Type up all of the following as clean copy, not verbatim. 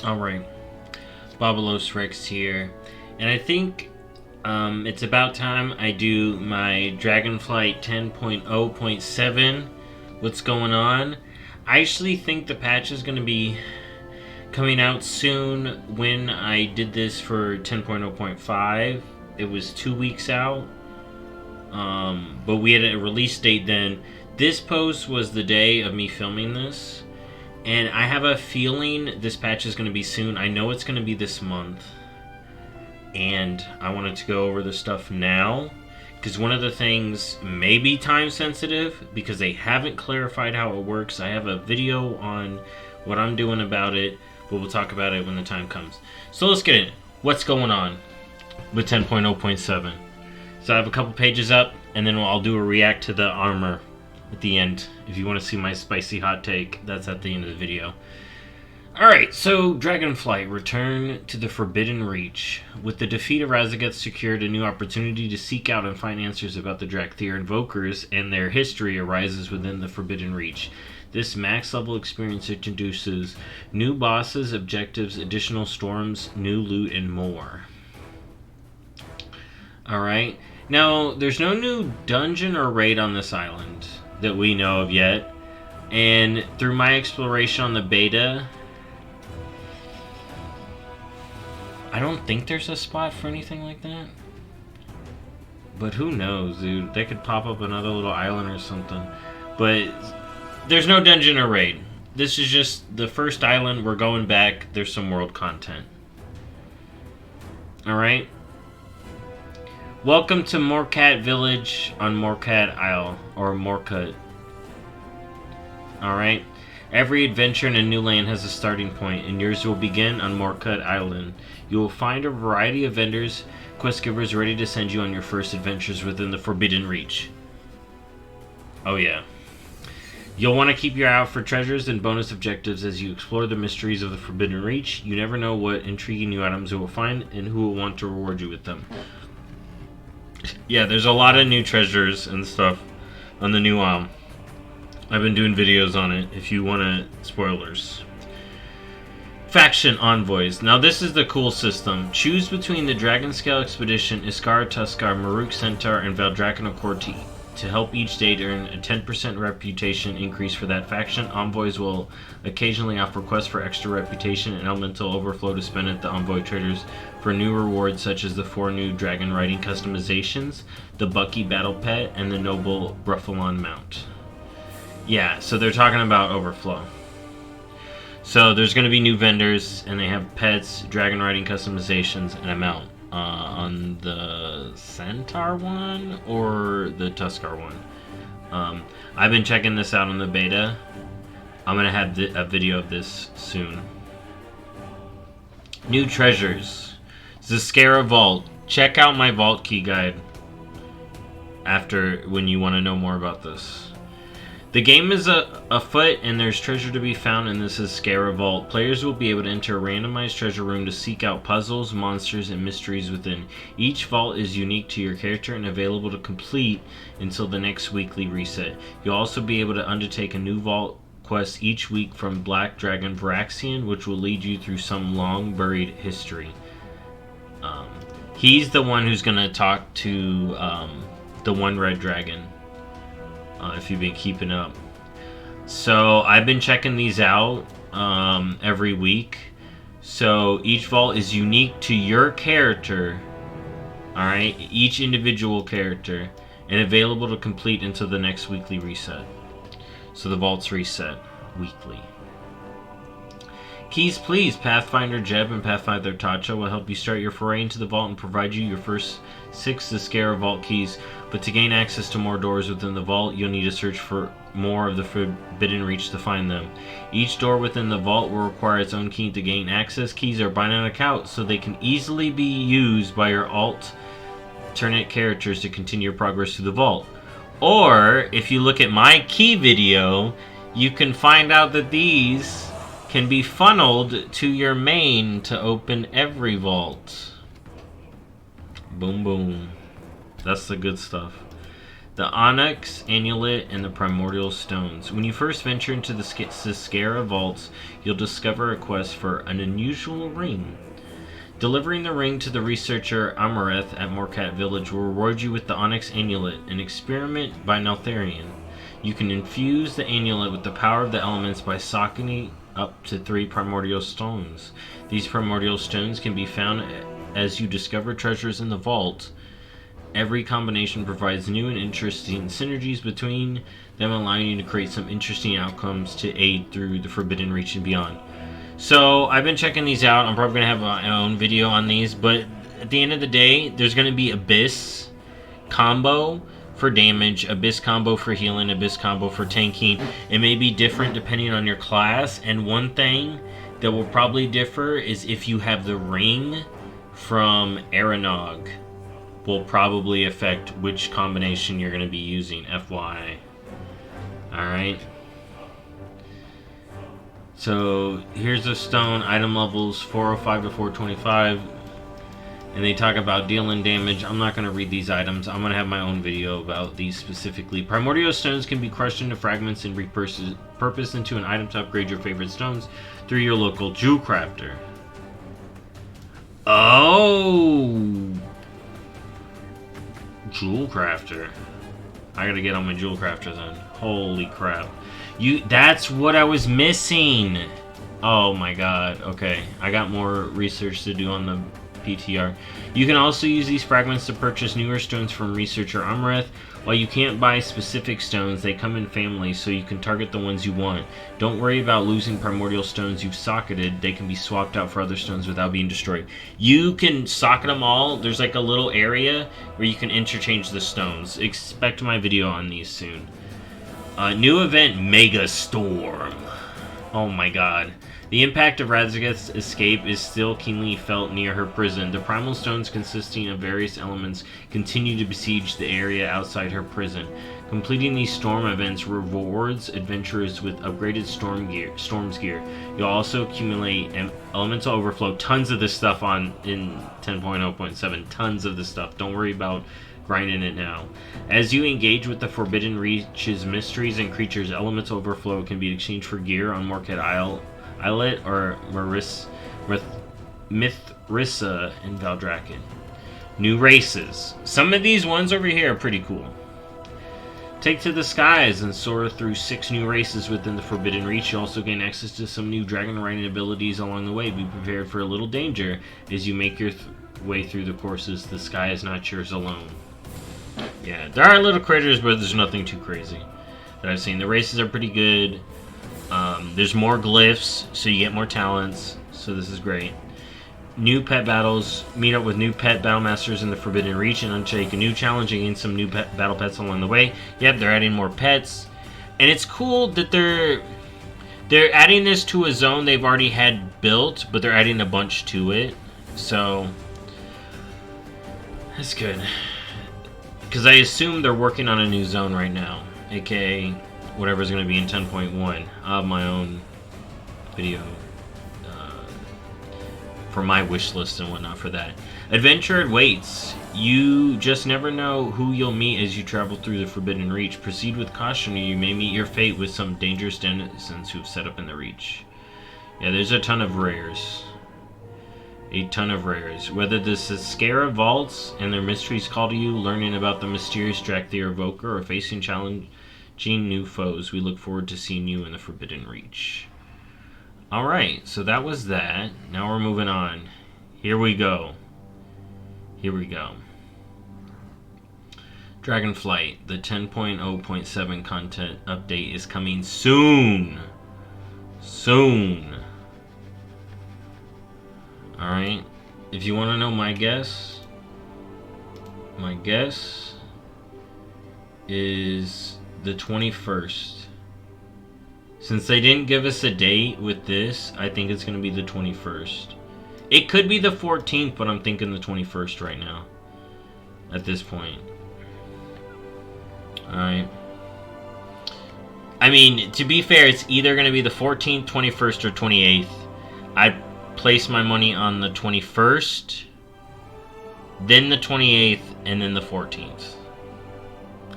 Alright, BobalosRex here, and I think it's about time I do my Dragonflight 10.0.7. What's going on? I actually think the patch is going to be coming out soon. When I did this for 10.0.5, it was 2 weeks out, but we had a release date then. This post was the day of me filming this. And I have a feeling this patch is going to be soon. I know it's going to be this month. And I wanted to go over the stuff now. Because one of the things may be time sensitive. Because they haven't clarified how it works. I have a video on what I'm doing about it. But we'll talk about it when the time comes. So let's get in. What's going on with 10.0.7? So I have a couple pages up. And then I'll do a react to the armor at the end. If you want to see my spicy hot take, that's at the end of the video. Alright, so Dragonflight, return to the Forbidden Reach. With the defeat of Razageth secured, a new opportunity to seek out and find answers about the Drakthir invokers and their history arises within the Forbidden Reach. This max level experience introduces new bosses, objectives, additional storms, new loot, and more. Alright, now there's no new dungeon or raid on this island that we know of yet, and through my exploration on the beta, I don't think there's a spot for anything like that, but who knows, dude. They could pop up another little island or something, but there's no dungeon or raid. This is just the first island. We're going back. There's some world content. Alright, welcome to Morcat Village on Morcat Isle, or Morcut. Alright, every adventure in a new land has a starting point, and yours will begin on Morcut Island. You will find a variety of vendors, quest givers ready to send you on your first adventures within the Forbidden Reach. Oh yeah. You'll want to keep your eye out for treasures and bonus objectives as you explore the mysteries of the Forbidden Reach. You never know what intriguing new items you will find and who will want to reward you with them. Yeah, there's a lot of new treasures and stuff on the new I've been doing videos on it if you want to. Spoilers. Faction Envoys. Now this is the cool system. Choose between the Dragonscale Expedition, Iskar Tuskar, Maruk Centaur, and Valdraken Corti. To help each date earn a 10% reputation increase for that faction, Envoys will occasionally offer quests for extra reputation and elemental overflow to spend at the Envoy traders for new rewards such as the 4 new dragon riding customizations, the Bucky Battle Pet, and the Noble Bruffalon Mount. Yeah, so they're talking about overflow. So there's going to be new vendors, and they have pets, dragon riding customizations, and a mount. On the Centaur one or the Tuskar one. I've been checking this out on the beta. I'm going to have a video of this soon. New treasures. Zascara Vault. Check out my vault key guide after when you want to know more about this. The game is afoot and there's treasure to be found in this Zascara Vault. Players will be able to enter a randomized treasure room to seek out puzzles, monsters, and mysteries within. Each vault is unique to your character and available to complete until the next weekly reset. You'll also be able to undertake a new vault quest each week from Black Dragon Varaxian, which will lead you through some long buried history. He's the one who's going to talk to the one red dragon. If you've been keeping up. So I've been checking these out every week. So each vault is unique to your character. Alright, each individual character, and available to complete until the next weekly reset. So the vaults reset weekly. Keys Please. Pathfinder Jeb and Pathfinder Tacha will help you start your foray into the vault and provide you your first 6 Zascara Vault keys. But to gain access to more doors within the vault, you'll need to search for more of the Forbidden Reach to find them. Each door within the vault will require its own key to gain access. Keys are binary out, so they can easily be used by your alternate characters to continue your progress through the vault. Or, if you look at my key video, you can find out that these can be funneled to your main to open every vault. Boom, boom. That's the good stuff. The Onyx Amulet and the Primordial Stones. When you first venture into the Siscara Vaults, you'll discover a quest for an unusual ring. Delivering the ring to the researcher Amareth at Morcat Village will reward you with the Onyx Amulet, an experiment by Neltharion. You can infuse the amulet with the power of the elements by socketing up to 3 primordial stones. These primordial stones can be found as you discover treasures in the vault. Every combination provides new and interesting synergies between them, allowing you to create some interesting outcomes to aid through the Forbidden Reach and beyond. So, I've been checking these out. I'm probably going to have my own video on these, but at the end of the day, there's going to be Abyss combo for damage, Abyss combo for healing, Abyss combo for tanking. It may be different depending on your class, and one thing that will probably differ is if you have the ring from Aranog will probably affect which combination you're going to be using, FYI. Alright. So, here's a stone, item levels 405 to 425. And they talk about dealing damage. I'm not going to read these items. I'm going to have my own video about these specifically. Primordial stones can be crushed into fragments and repurposed into an item to upgrade your favorite stones through your local jewel crafter. Oh! Jewel crafter. I gotta get on my jewel crafter then. Holy crap. That's what I was missing! Oh my god. Okay. I got more research to do on the PTR. You can also use these fragments to purchase newer stones from researcher Umreth. While you can't buy specific stones, they come in families, so you can target the ones you want. Don't worry about losing primordial stones you've socketed. They can be swapped out for other stones without being destroyed. You can socket them all. There's like a little area where you can interchange the stones. Expect my video on these soon. New event, Mega Storm. Oh my god. The impact of Radzigeth's escape is still keenly felt near her prison. The primal stones consisting of various elements continue to besiege the area outside her prison. Completing these storm events rewards adventurers with upgraded storm's gear. You'll also accumulate elemental overflow. Tons of this stuff in 10.0.7. Tons of this stuff. Don't worry about grinding it now. As you engage with the Forbidden Reach's mysteries and creatures, elemental overflow can be exchanged for gear on Morcat Islet or Mithrissa in Valdrakken. New races. Some of these ones over here are pretty cool. Take to the skies and soar through 6 new races within the Forbidden Reach. You also gain access to some new dragon riding abilities along the way. Be prepared for a little danger as you make your way through the courses. The sky is not yours alone. Yeah, there are little critters, but there's nothing too crazy that I've seen. The races are pretty good. There's more glyphs, so you get more talents, so this is great. New pet battles. Meet up with new pet battle masters in the Forbidden Reach and unshake a new challenge and gain some new battle pets along the way. Yep, they're adding more pets. And it's cool that they're adding this to a zone they've already had built, but they're adding a bunch to it. So, that's good. Because I assume they're working on a new zone right now, aka whatever's going to be in 10.1. I have my own video for my wish list and whatnot for that. Adventure awaits. You just never know who you'll meet as you travel through the Forbidden Reach. Proceed with caution or you may meet your fate with some dangerous denizens who've set up in the Reach. Yeah, there's a ton of rares. A ton of rares. Whether this is Siscara Vaults and their mysteries call to you, learning about the mysterious Drakthir Evoker, or facing challenging new foes, we look forward to seeing you in the Forbidden Reach. Alright, so that was that. Now we're moving on. Here we go. Here we go. Dragonflight, the 10.0.7 content update is coming soon. Soon. Alright, if you want to know my guess is the 21st. Since they didn't give us a date with this, I think it's going to be the 21st. It could be the 14th, but I'm thinking the 21st right now. At this point. Alright. I mean, to be fair, it's either going to be the 14th, 21st, or 28th. I'd place my money on the 21st, then the 28th, and then the 14th.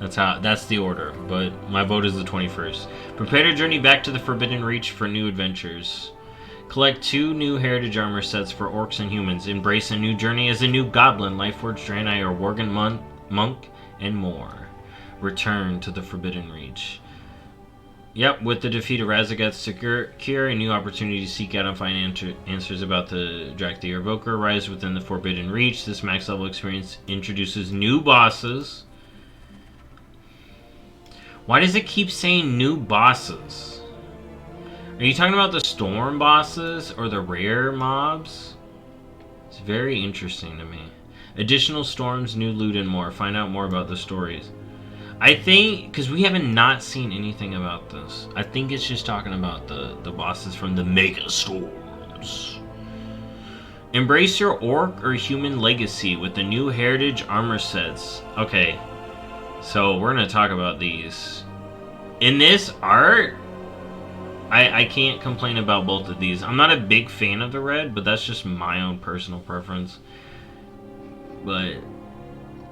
That's the order, but my vote is the 21st. Prepare to journey back to the Forbidden Reach for new adventures. Collect 2 new heritage armor sets for orcs and humans. Embrace a new journey as a new goblin, Lightforged Draenei, or Worgen monk, and more. Return to the Forbidden Reach. Yep, with the defeat of Razageth, secure a new opportunity to seek out and find answers about the Drakthir Evoker arrives within the Forbidden Reach. This max level experience introduces new bosses. Why does it keep saying new bosses? Are you talking about the storm bosses or the rare mobs? It's very interesting to me. Additional storms, new loot, and more. Find out more about the stories. I think, because we haven't not seen anything about this, I think it's just talking about the bosses from the mega storms. Embrace your orc or human legacy with the new heritage armor sets. Okay, so we're going to talk about these. In this art, I can't complain about both of these. I'm not a big fan of the red, but that's just my own personal preference. But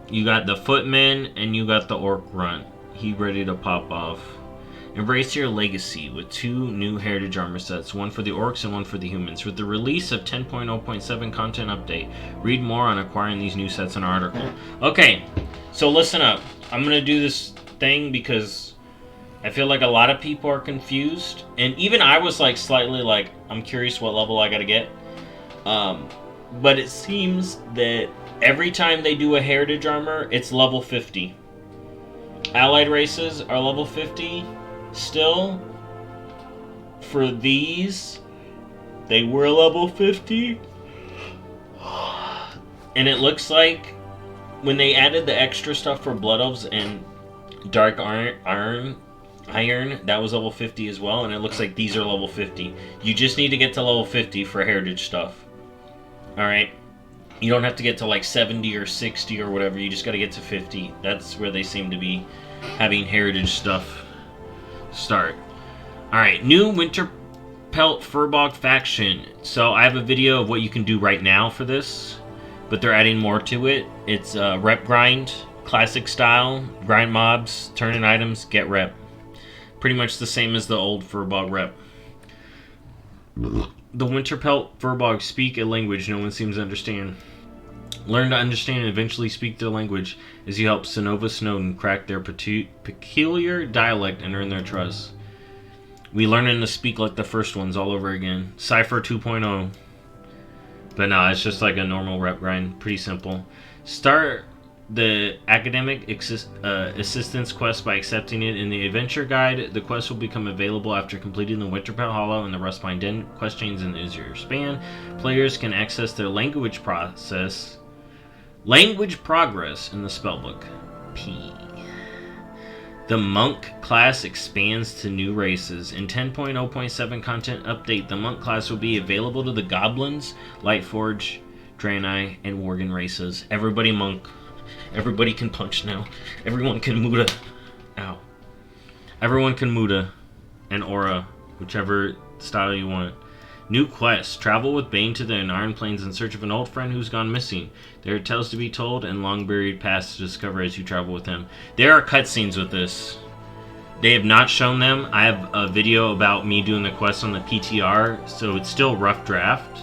you got the footman and you got the orc grunt. He ready to pop off. Embrace your legacy with 2 new heritage armor sets, one for the orcs and one for the humans. With the release of 10.0.7 content update, read more on acquiring these new sets in our article. Okay, so listen up. I'm going to do this thing because I feel like a lot of people are confused. And even I was like slightly like, I'm curious what level I got to get. But it seems that every time they do a heritage armor, it's level 50. Allied races are level 50 still. For these, they were level 50. And it looks like when they added the extra stuff for Blood Elves and Dark Iron, that was level 50 as well. And it looks like these are level 50. You just need to get to level 50 for heritage stuff. Alright? You don't have to get to like 70 or 60 or whatever. You just got to get to 50. That's where they seem to be having heritage stuff start. Alright, new Winter Pelt Furbog faction. So I have a video of what you can do right now for this, but they're adding more to it. It's rep grind, classic style, grind mobs, turn in items, get rep. Pretty much the same as the old Furbog rep. The Winter Pelt Furbog speak a language no one seems to understand. Learn to understand and eventually speak their language as you help Sonova Snowden crack their peculiar dialect and earn their trust. We learning to speak like the first ones all over again. Cypher 2.0. But no, it's just like a normal rep grind. Pretty simple. Start the academic assistance quest by accepting it in the adventure guide. The quest will become available after completing the Winterpelt Hollow and the Rustpine Den quest chains in the Azure Span. Players can access their language progress in the spellbook. P. The Monk class expands to new races. In 10.0.7 content update, the Monk class will be available to the Goblins, Lightforged, Draenei, and Worgen races. Everybody Monk. Everybody can punch now. Everyone can Muda. Ow. Everyone can Muda and Aura, whichever style you want. New quest. Travel with Bane to the Anaran Plains in search of an old friend who's gone missing. There are tales to be told and long-buried paths to discover as you travel with him. There are cutscenes with this. They have not shown them. I have a video about me doing the quest on the PTR, so it's still rough draft.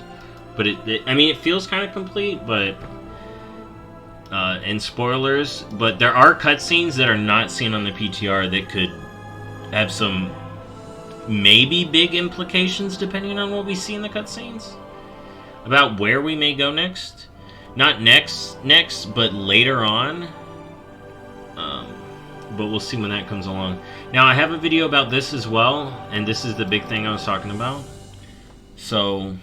But it feels kind of complete, but... and spoilers, but there are cutscenes that are not seen on the PTR that could have some maybe big implications depending on what we see in the cutscenes about where we may go next. Not next, but later on. But we'll see when that comes along. Now, I have a video about this as well, and this is the big thing I was talking about. So,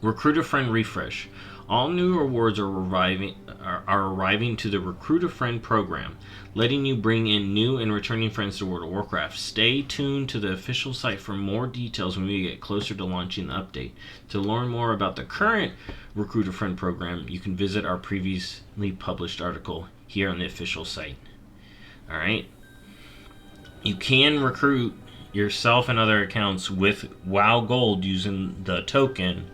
Recruit a Friend Refresh. All new rewards are arriving to the Recruit a Friend program, letting you bring in new and returning friends to World of Warcraft. Stay tuned to the official site for more details when we get closer to launching the update. To learn more about the current Recruit a Friend program, you can visit our previously published article here on the official site. Alright? You can recruit yourself and other accounts with WoW Gold using the token.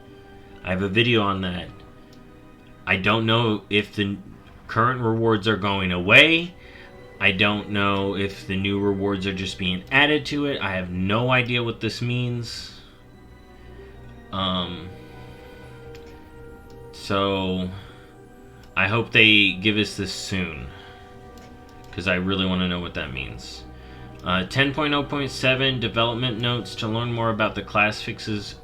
I have a video on that. I don't know if the current rewards are going away. I don't know if the new rewards are just being added to it. I have no idea what this means. So I hope they give us this soon, because I really want to know what that means. 10.0.7 development notes. To learn more about the class fixes,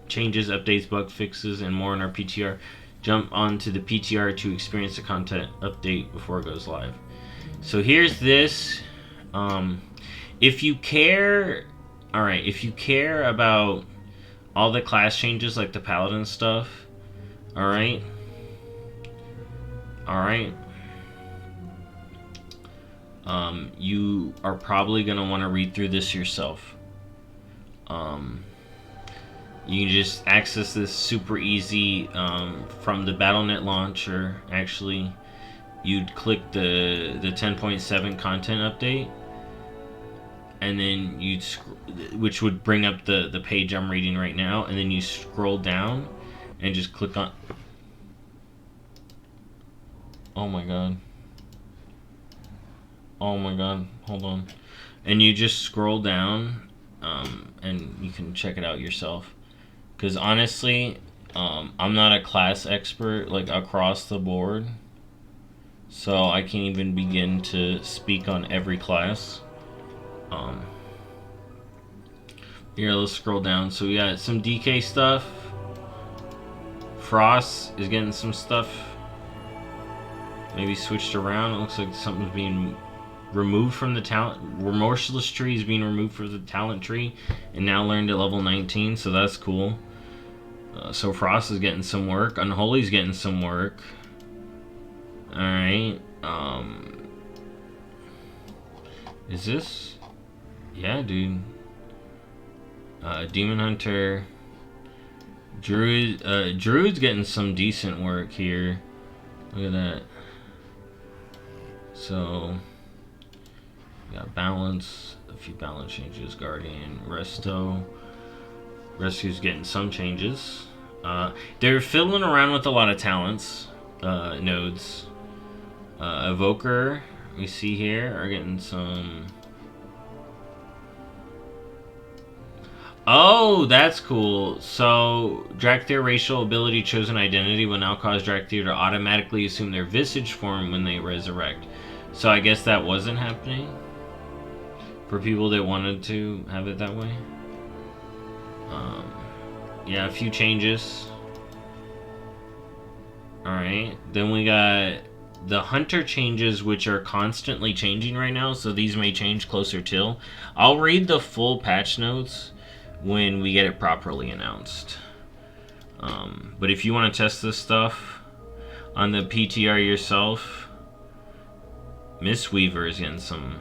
changes, updates, bug fixes, and more in our PTR, jump onto the PTR to experience the content update before it goes live. So here's this. If you care, alright, if you care about all the class changes like the paladin stuff, alright, you are probably going to want to read through this yourself. You can just access this super easy from the Battle.net launcher. Actually, you'd click the 10.7 content update, and then you'd which would bring up the page I'm reading right now, and then you scroll down and just click on. Oh my god. Oh my god, hold on. And you just scroll down, and you can check it out yourself. Because honestly, I'm not a class expert like across the board, so I can't even begin to speak on every class. Here, let's scroll down. So we got some DK stuff. Frost is getting some stuff maybe switched around. It looks like something's being removed from the talent. Remorseless tree is being removed from the talent tree and now learned at level 19, so that's cool. So Frost is getting some work. Unholy's getting some work. Alright. Is this? Yeah, dude. Demon Hunter. Druid's getting some decent work here. Look at that. So, we got balance, a few balance changes. Guardian, Resto. Rescue's getting some changes. They're fiddling around with a lot of talents, nodes. Evoker, we see here, are getting some. Oh, that's cool. So, Drakthir racial ability chosen identity will now cause Drakthir to automatically assume their visage form when they resurrect. So I guess that wasn't happening for people that wanted to have it that way. Yeah, a few changes. Alright, then we got the hunter changes, which are constantly changing right now, so these may change closer till. I'll read the full patch notes when we get it properly announced. But if you want to test this stuff on the PTR yourself, Mistweaver is getting some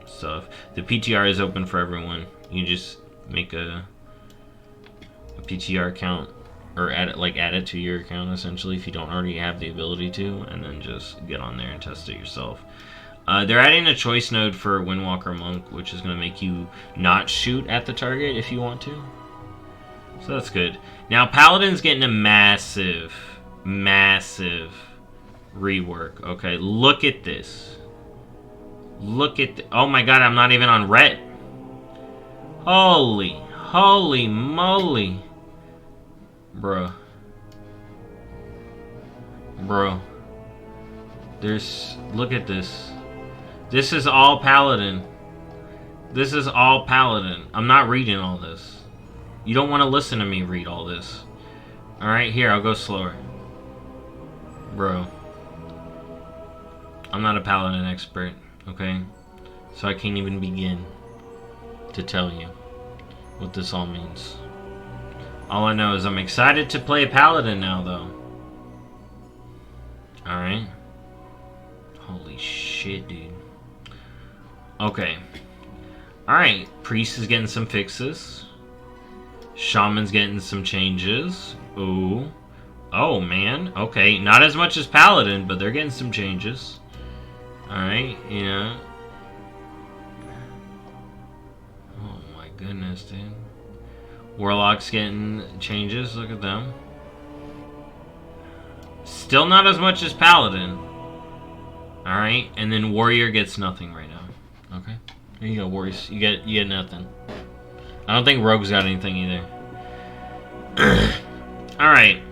stuff. The PTR is open for everyone. You just make a PTR account, or add it to your account essentially if you don't already have the ability to, and then just get on there and test it yourself. They're adding a choice node for Windwalker Monk, which is going to make you not shoot at the target if you want to. So that's good. Now Paladin's getting a massive rework. Okay, look at this. Look at oh my god, I'm not even on ret. Holy moly. Bro. Look at this. This is all Paladin. This is all Paladin. I'm not reading all this. You don't want to listen to me read all this. Alright, here, I'll go slower. Bro. I'm not a Paladin expert, okay? So I can't even begin to tell you what this all means. All I know is I'm excited to play Paladin now, though. Alright. Holy shit, dude. Okay. Alright. Priest is getting some fixes. Shaman's getting some changes. Ooh. Oh, man. Okay. Not as much as Paladin, but they're getting some changes. Alright. Yeah. Oh, my goodness, dude. Warlock's getting changes. Look at them. Still not as much as Paladin. Alright, and then Warrior gets nothing right now. Okay. There you go, Warriors. You get nothing. I don't think Rogue's got anything either. Alright.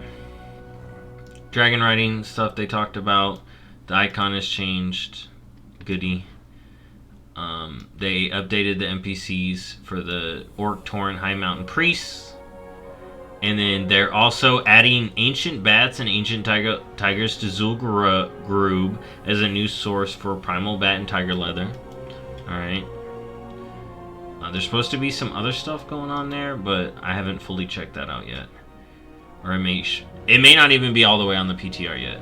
Dragon riding stuff they talked about. The icon has changed. Goody. They updated the NPCs for the Orc, Tauren, High Mountain Priests. And then they're also adding Ancient Bats and Ancient Tigers to Zul'Gurub as a new source for Primal Bat and Tiger Leather. Alright. There's supposed to be some other stuff going on there, but I haven't fully checked that out yet. Or it may not even be all the way on the PTR yet.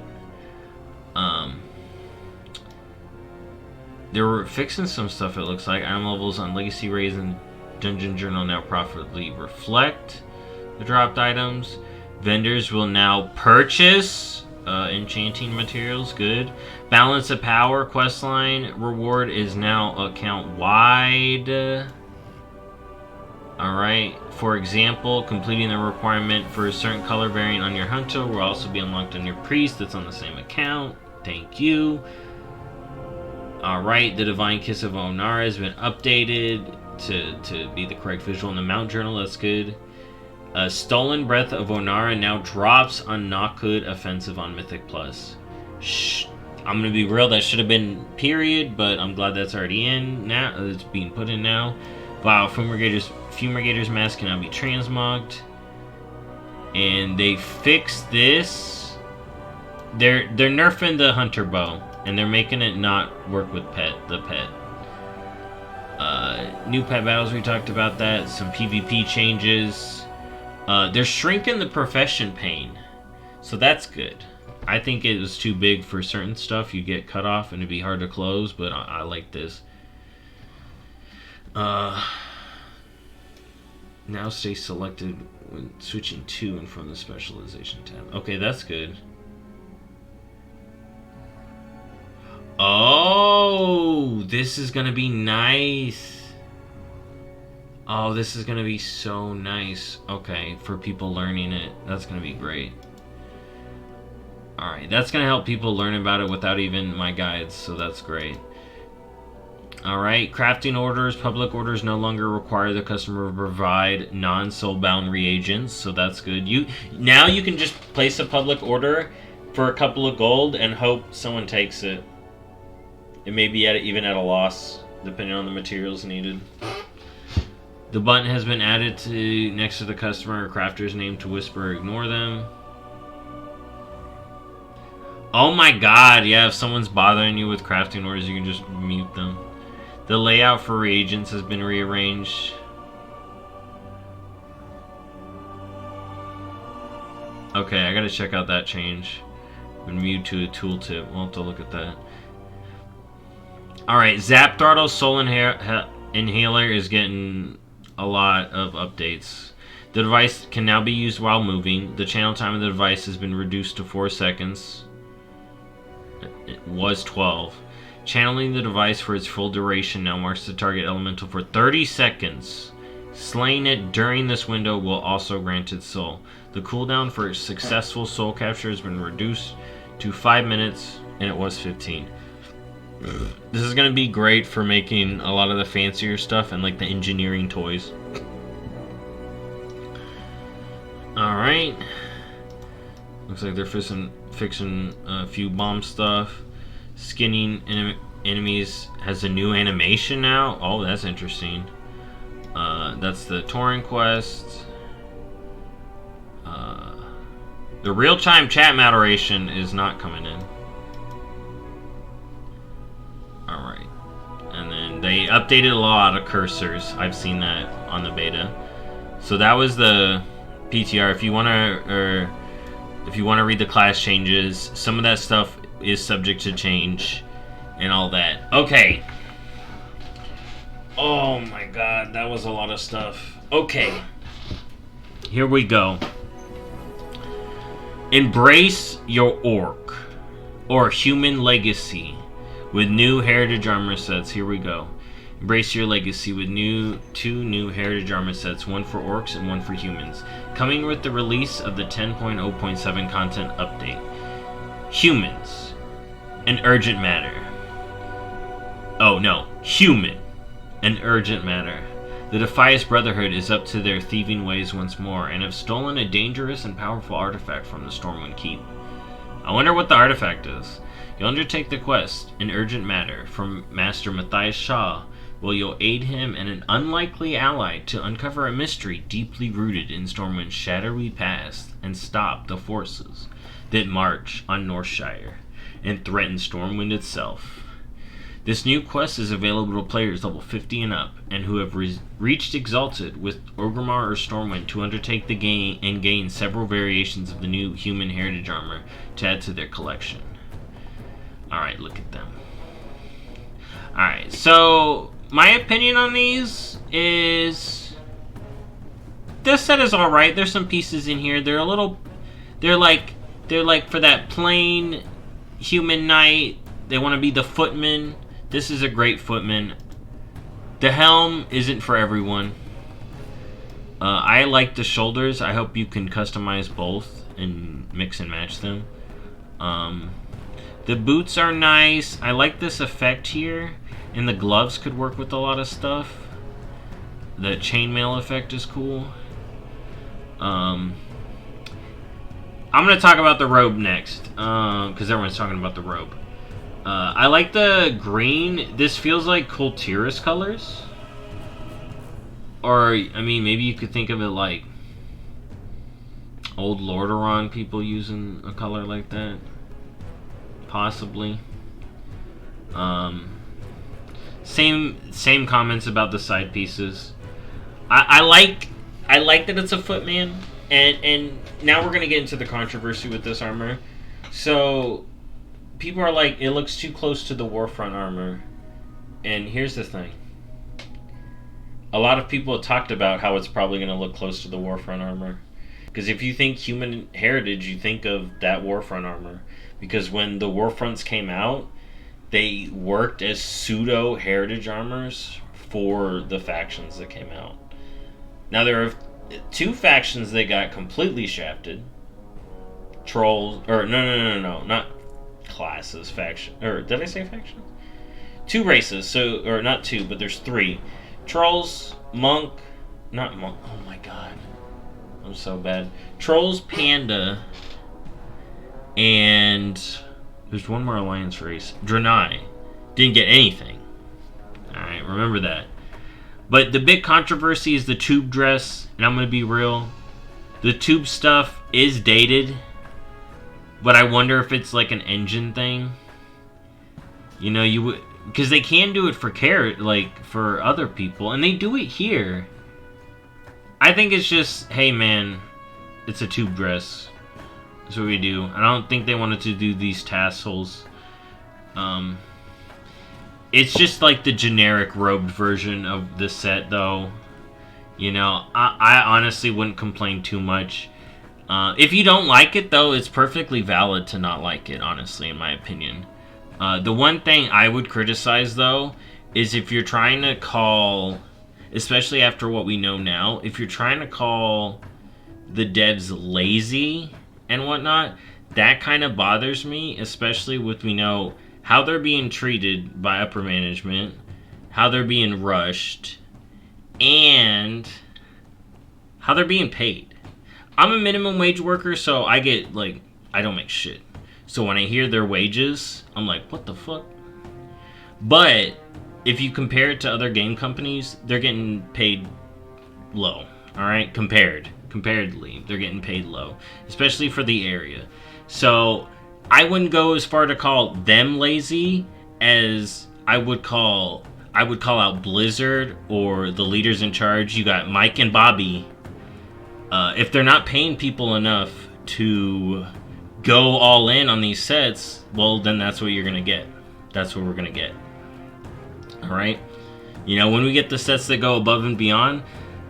They were fixing some stuff, it looks like. Item levels on Legacy Raids and Dungeon Journal now properly reflect the dropped items. Vendors will now purchase enchanting materials. Good. Balance of Power questline reward is now account wide. Alright. For example, completing the requirement for a certain color variant on your Hunter will also be unlocked on your Priest that's on the same account. Thank you. Alright, the Divine Kiss of Onara has been updated to be the correct visual in the Mount Journal. That's good. Stolen Breath of Onara now drops on Knockhood Offensive on Mythic Plus. Shh. I'm going to be real, that should have been period, but I'm glad that's already in now. It's being put in now. Wow, Fumigator's Mask can now be transmogged. And they fixed this. They're nerfing the Hunter Bow. And they're making it not work with the pet. New pet battles, we talked about that. Some PvP changes. They're shrinking the profession pane. So that's good. I think it was too big for certain stuff. You get cut off and it'd be hard to close, but I like this. Now stay selected when switching to and from the specialization tab. Okay, that's good. Oh, this is gonna be nice. Oh, this is gonna be so nice. Okay, for people learning it, that's gonna be great. Alright, that's gonna help people learn about it without even my guides, so that's great. Alright, crafting orders, public orders no longer require the customer to provide non-soulbound reagents, so that's good. Now you can just place a public order for a couple of gold and hope someone takes it. It may be even at a loss, depending on the materials needed. The button has been added to next to the customer or crafter's name to whisper or ignore them. Oh my god, yeah, if someone's bothering you with crafting orders, you can just mute them. The layout for reagents has been rearranged. Okay, I gotta check out that change. When viewed to a tooltip, we'll have to look at that. Alright, Zap Throttle Soul Inhaler is getting a lot of updates. The device can now be used while moving. The channel time of the device has been reduced to 4 seconds. It was 12. Channeling the device for its full duration now marks the target elemental for 30 seconds. Slaying it during this window will also grant its soul. The cooldown for successful soul capture has been reduced to 5 minutes, and it was 15. This is going to be great for making a lot of the fancier stuff and like the engineering toys. Alright. Looks like they're fixing a few bomb stuff. Skinning enemies has a new animation now. Oh, that's interesting. That's the Tauren quest. The real-time chat moderation is not coming in. Alright. And then they updated a lot of cursors. I've seen that on the beta. So that was the PTR. If you want to read the class changes, some of that stuff is subject to change and all that. Okay. Oh my god, that was a lot of stuff. Okay. Here we go. Embrace your orc or human legacy with new heritage armor sets. Here we go. Embrace your legacy with two new heritage armor sets, one for orcs and one for humans, coming with the release of the 10.0.7 content update. Humans. An urgent matter. Oh no, human. An urgent matter. The Defias Brotherhood is up to their thieving ways once more, and have stolen a dangerous and powerful artifact from the Stormwind Keep. I wonder what the artifact is. You'll undertake the quest, An Urgent Matter, from Master Matthias Shaw, where you'll aid him and an unlikely ally to uncover a mystery deeply rooted in Stormwind's shadowy past, and stop the forces that march on Northshire and threaten Stormwind itself. This new quest is available to players level 50 and up, and who have reached Exalted with Orgrimmar or Stormwind to undertake the game and gain several variations of the new human heritage armor to add to their collection. Alright, look at them. Alright, so my opinion on these is this set is alright. There's some pieces in here. They're like for that plain human knight. They want to be the footman. This is a great footman. The helm isn't for everyone. I like the shoulders. I hope you can customize both and mix and match them. The boots are nice. I like this effect here. And the gloves could work with a lot of stuff. The chainmail effect is cool. I'm going to talk about the robe next. Because everyone's talking about the robe. I like the green. This feels like Kultiris colors. Or, I mean, maybe you could think of it like old Lordaeron people using a color like that. Possibly. Same comments about the side pieces. I like that it's a footman. And now we're going to get into the controversy with this armor. So people are like, it looks too close to the Warfront armor. And here's the thing. A lot of people have talked about how it's probably going to look close to the Warfront armor. Because if you think human heritage, you think of that Warfront armor. Because when the Warfronts came out, they worked as pseudo heritage armors for the factions that came out. Now there are two factions that got completely shafted. Trolls, or no, not classes, faction, or did I say faction? Two races, so, or not two, but there's three. Trolls, Monk, not Monk, oh my god, I'm so bad. Trolls, Panda, and there's one more alliance race. Draenei didn't get anything. Alright, remember that. But the big controversy is the tube dress, and I'm going to be real. The tube stuff is dated, but I wonder if it's like an engine thing. You know, you would, because they can do it for for other people, and they do it here. I think it's just, hey man, it's a tube dress. That's what we do. I don't think they wanted to do these tassels. It's just like the generic robed version of the set, though. You know, I honestly wouldn't complain too much. If you don't like it, though, it's perfectly valid to not like it, honestly, in my opinion. The one thing I would criticize, though, is if you're trying to call, especially after what we know now, if you're trying to call the devs lazy and whatnot, that kind of bothers me, especially with we know how they're being treated by upper management, how they're being rushed, and how they're being paid. I'm a minimum wage worker, so I get, like, I don't make shit. So when I hear their wages, I'm like, what the fuck? But if you compare it to other game companies, they're getting paid low, alright? Comparatively, they're getting paid low, especially for the area. So I wouldn't go as far to call them lazy as I would call out Blizzard or the leaders in charge. You got Mike and Bobby. If they're not paying people enough to go all in on these sets, well, then that's what you're gonna get. That's what we're gonna get. All right. You know, when we get the sets that go above and beyond,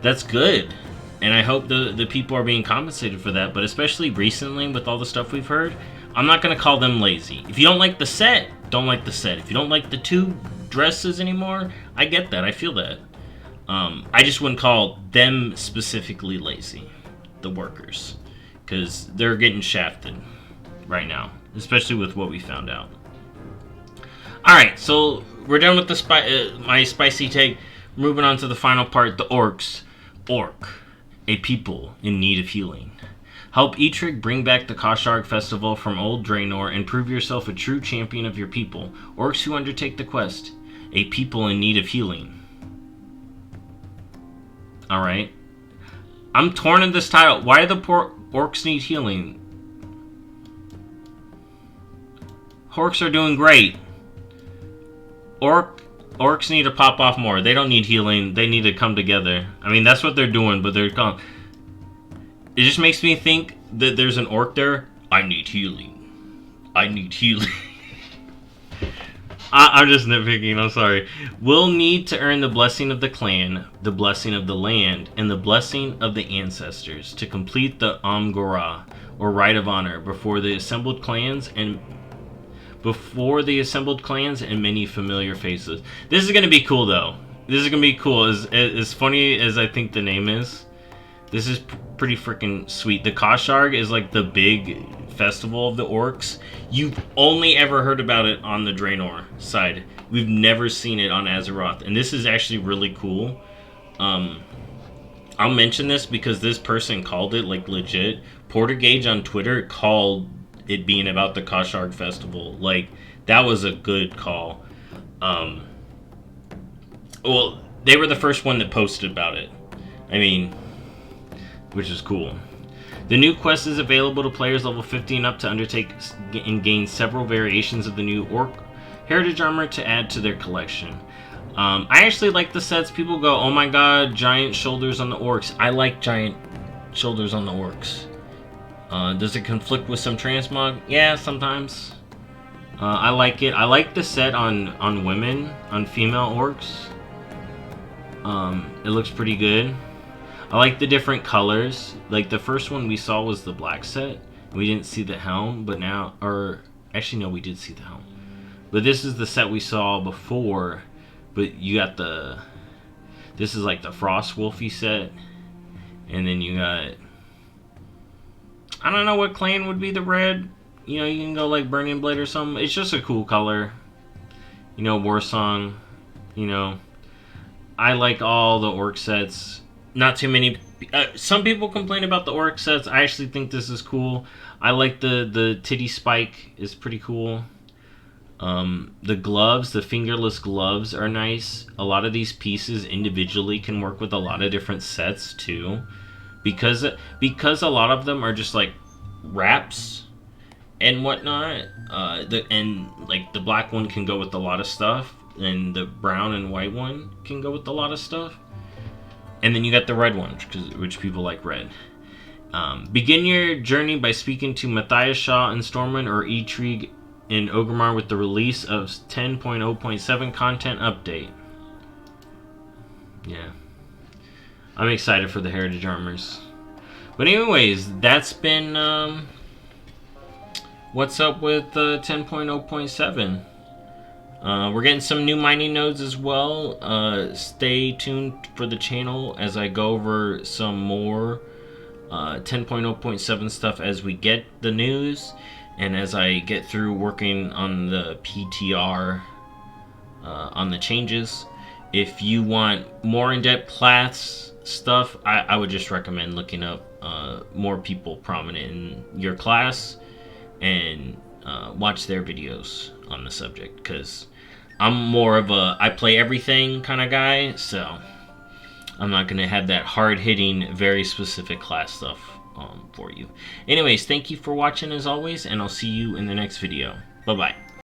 that's good. And I hope the people are being compensated for that. But especially recently with all the stuff we've heard, I'm not going to call them lazy. If you don't like the set, don't like the set. If you don't like the two dresses anymore, I get that. I feel that. I just wouldn't call them specifically lazy, the workers. Because they're getting shafted right now. Especially with what we found out. Alright, so we're done with the my spicy take. Moving on to the final part, the orcs. Orc, a people in need of healing. Help Eitrigg bring back the Kosharg festival from Old Draenor and prove yourself a true champion of your people. Orcs who undertake the quest. A people in need of healing. Alright. I'm torn in this title. Why do the poor orcs need healing? Orcs are doing great. Orcs need to pop off more. They don't need healing. They need to come together. I mean, that's what they're doing, but they're come. It just makes me think that there's an orc there. I need healing. I need healing. I'm just nitpicking. I'm sorry. We'll need to earn the blessing of the clan, the blessing of the land, and the blessing of the ancestors to complete the Amgora, or Rite of Honor, before the assembled clans and many familiar faces. This is going to be cool, though. This is going to be cool. As funny as I think the name is, this is pretty freaking sweet. The Kosharg is like the big festival of the orcs. You've only ever heard about it on the Draenor side. We've never seen it on Azeroth. And this is actually really cool. I'll mention this because this person called it, like, legit. Portergage on Twitter called it being about the Kosharg festival. Like, that was a good call. Well, they were the first one that posted about it. I mean, which is cool. The new quest is available to players level 15 up to undertake and gain several variations of the new orc heritage armor to add to their collection. I actually like the sets. People go, oh my god, giant shoulders on the orcs. I like giant shoulders on the orcs. Does it conflict with some transmog? Yeah, sometimes. I like it. I like the set on women, on female orcs. It looks pretty good. I like the different colors. Like, the first one we saw was the black set. We didn't see the helm, but now... Or, actually, no, we did see the helm. But this is the set we saw before. But you got the... This is like the Frost Wolfie set. And then you got... I don't know what clan would be the red. You know, you can go like Burning Blade or something. It's just a cool color. You know, Warsong. You know. I like all the orc sets. Not too many... some people complain about the orc sets. I actually think this is cool. I like the titty spike is pretty cool. The gloves, the fingerless gloves are nice. A lot of these pieces individually can work with a lot of different sets too. Because a lot of them are just like wraps and whatnot. And like the black one can go with a lot of stuff. And the brown and white one can go with a lot of stuff. And then you got the red one, which people like red. Begin your journey by speaking to Matthias Shaw in Stormwind or Eitrigg in Orgrimmar with the release of 10.0.7 content update. Yeah. I'm excited for the Heritage Armors. But anyways, that's been what's up with 10.0.7. We're getting some new mining nodes as well. Stay tuned for the channel as I go over some more 10.0.7 stuff as we get the news and as I get through working on the PTR on the changes. If you want more in-depth class stuff, I would just recommend looking up more people prominent in your class and watch their videos on the subject, because I'm more of a I play everything kind of guy, so I'm not going to have that hard-hitting, very specific class stuff for you. Anyways, thank you for watching as always, and I'll see you in the next video. Bye-bye.